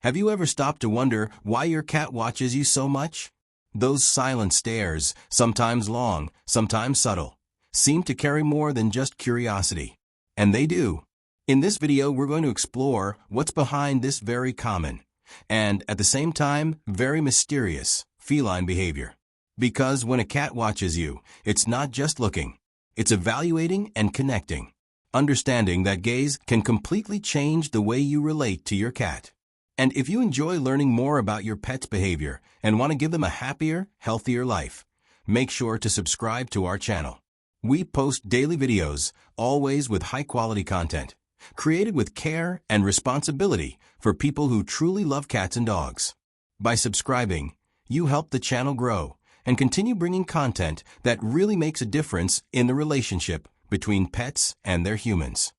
Have you ever stopped to wonder why your cat watches you so much? Those silent stares, sometimes long, sometimes subtle, seem to carry more than just curiosity. And they do. In this video, we're going to explore what's behind this very common, and at the same time, very mysterious, feline behavior. Because when a cat watches you, it's not just looking, it's evaluating and connecting. Understanding that gaze can completely change the way you relate to your cat. And if you enjoy learning more about your pet's behavior and want to give them a happier, healthier life, make sure to subscribe to our channel. We post daily videos, always with high-quality content, created with care and responsibility for people who truly love cats and dogs. By subscribing, you help the channel grow and continue bringing content that really makes a difference in the relationship between pets and their humans.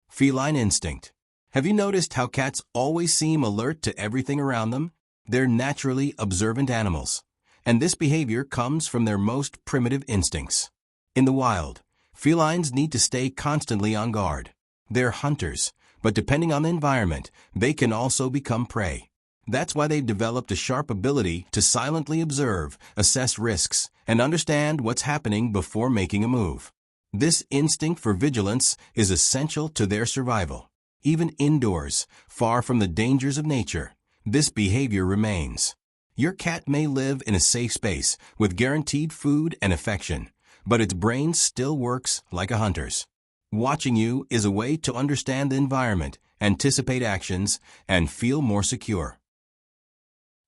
Feline instinct. Have you noticed how cats always seem alert to everything around them? They're naturally observant animals, and this behavior comes from their most primitive instincts. In the wild, felines need to stay constantly on guard. They're hunters, but depending on the environment, they can also become prey. That's why they've developed a sharp ability to silently observe, assess risks, and understand what's happening before making a move. This instinct for vigilance is essential to their survival. Even indoors, far from the dangers of nature, this behavior remains. Your cat may live in a safe space with guaranteed food and affection, but its brain still works like a hunter's. Watching you is a way to understand the environment, anticipate actions, and feel more secure.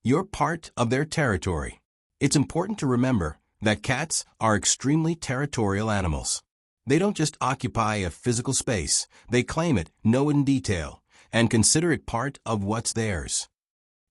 You're part of their territory. It's important to remember that cats are extremely territorial animals. They don't just occupy a physical space, they claim it, know it in detail, and consider it part of what's theirs.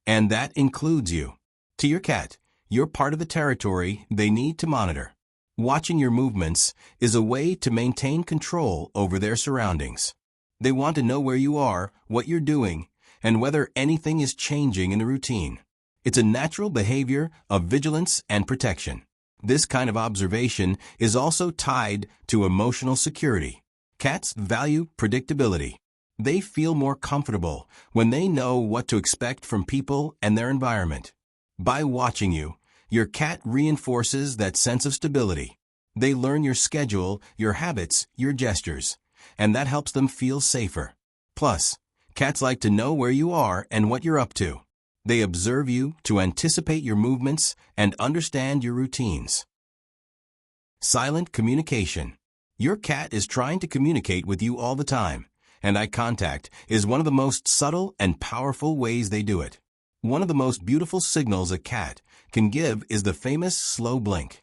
And that includes you. To your cat, you're part of the territory they need to monitor. Watching your movements is a way to maintain control over their surroundings. They want to know where you are, what you're doing, and whether anything is changing in the routine. It's a natural behavior of vigilance and protection. This kind of observation is also tied to emotional security. Cats value predictability. They feel more comfortable when they know what to expect from people and their environment. By watching you, your cat reinforces that sense of stability. They learn your schedule, your habits, your gestures, and that helps them feel safer. Plus, cats like to know where you are and what you're up to. They observe you to anticipate your movements and understand your routines. Silent communication. Your cat is trying to communicate with you all the time, and eye contact is one of the most subtle and powerful ways they do it. One of the most beautiful signals a cat can give is the famous slow blink.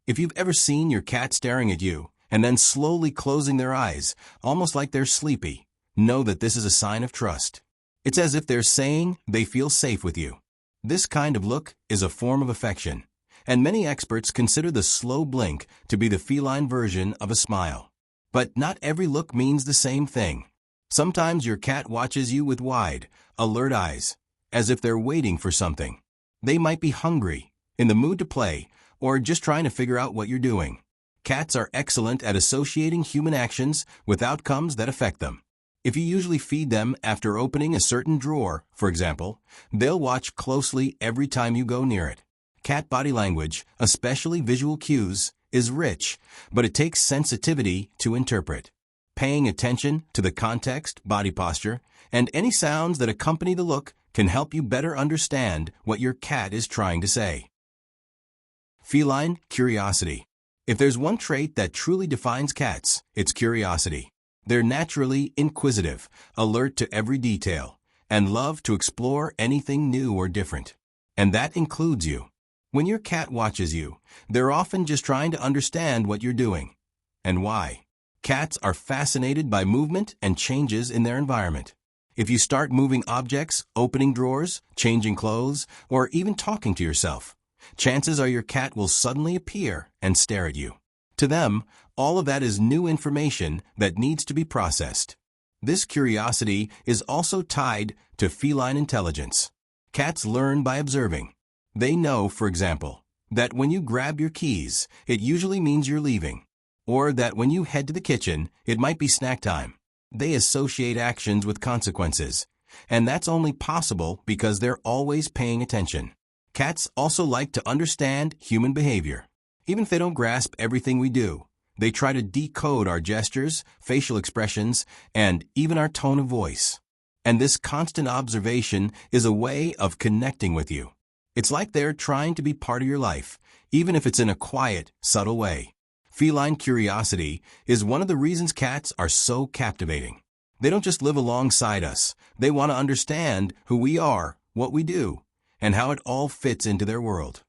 If you've ever seen your cat staring at you and then slowly closing their eyes, almost like they're sleepy, know that this is a sign of trust. It's as if they're saying they feel safe with you. This kind of look is a form of affection, and many experts consider the slow blink to be the feline version of a smile. But not every look means the same thing. Sometimes your cat watches you with wide, alert eyes, as if they're waiting for something. They might be hungry, in the mood to play, or just trying to figure out what you're doing. Cats are excellent at associating human actions with outcomes that affect them. If you usually feed them after opening a certain drawer, for example, they'll watch closely every time you go near it. Cat body language, especially visual cues, is rich, but it takes sensitivity to interpret. Paying attention to the context, body posture, and any sounds that accompany the look can help you better understand what your cat is trying to say. Feline curiosity. If there's one trait that truly defines cats, it's curiosity. They're naturally inquisitive, alert to every detail, and love to explore anything new or different. And that includes you. When your cat watches you, they're often just trying to understand what you're doing and why. Cats are fascinated by movement and changes in their environment. If you start moving objects, opening drawers, changing clothes, or even talking to yourself, chances are your cat will suddenly appear and stare at you. To them, all of that is new information that needs to be processed. This curiosity is also tied to feline intelligence. Cats learn by observing. They know, for example, that when you grab your keys, it usually means you're leaving, or that when you head to the kitchen, it might be snack time. They associate actions with consequences, and that's only possible because they're always paying attention. Cats also like to understand human behavior. Even if they don't grasp everything we do, they try to decode our gestures, facial expressions, and even our tone of voice. And this constant observation is a way of connecting with you. It's like they're trying to be part of your life, even if it's in a quiet, subtle way. Feline curiosity is one of the reasons cats are so captivating. They don't just live alongside us. They want to understand who we are, what we do, and how it all fits into their world.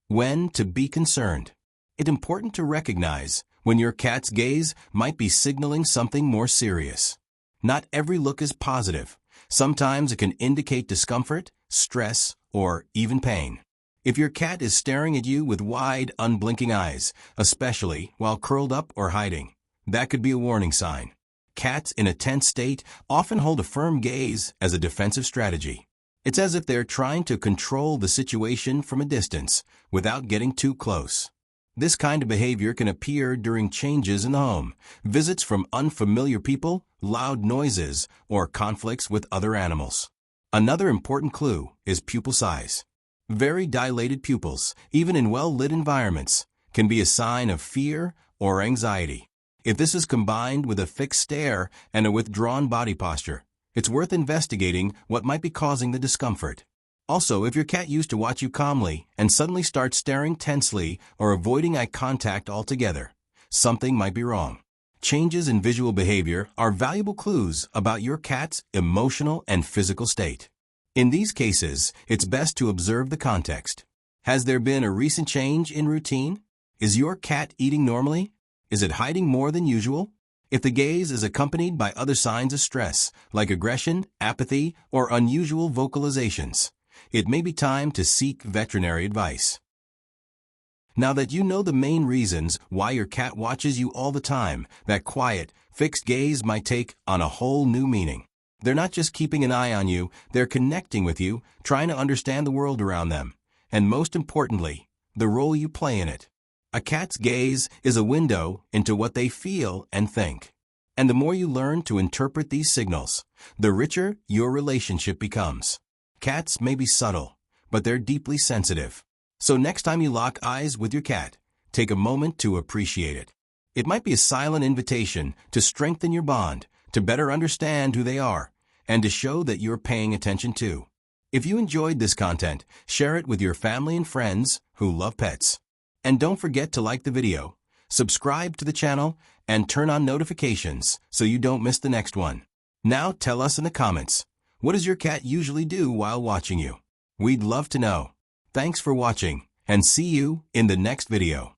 When to be concerned. It's important to recognize when your cat's gaze might be signaling something more serious. Not every look is positive. Sometimes it can indicate discomfort, stress, or even pain. If your cat is staring at you with wide, unblinking eyes, especially while curled up or hiding, that could be a warning sign. Cats in a tense state often hold a firm gaze as a defensive strategy. It's as if they're trying to control the situation from a distance without getting too close. This kind of behavior can appear during changes in the home, visits from unfamiliar people, loud noises, or conflicts with other animals. Another important clue is pupil size. Very dilated pupils, even in well-lit environments, can be a sign of fear or anxiety. If this is combined with a fixed stare and a withdrawn body posture, it's worth investigating what might be causing the discomfort. Also, if your cat used to watch you calmly and suddenly starts staring tensely or avoiding eye contact altogether, something might be wrong. Changes in visual behavior are valuable clues about your cat's emotional and physical state. In these cases, it's best to observe the context. Has there been a recent change in routine? Is your cat eating normally? Is it hiding more than usual? If the gaze is accompanied by other signs of stress, like aggression, apathy, or unusual vocalizations, it may be time to seek veterinary advice. Now that you know the main reasons why your cat watches you all the time, that quiet, fixed gaze might take on a whole new meaning. They're not just keeping an eye on you, they're connecting with you, trying to understand the world around them, and most importantly, the role you play in it. A cat's gaze is a window into what they feel and think. And the more you learn to interpret these signals, the richer your relationship becomes. Cats may be subtle, but they're deeply sensitive. So next time you lock eyes with your cat, take a moment to appreciate it. It might be a silent invitation to strengthen your bond, to better understand who they are, and to show that you're paying attention too. If you enjoyed this content, share it with your family and friends who love pets. And don't forget to like the video, subscribe to the channel, and turn on notifications so you don't miss the next one. Now tell us in the comments, what does your cat usually do while watching you? We'd love to know. Thanks for watching, and see you in the next video.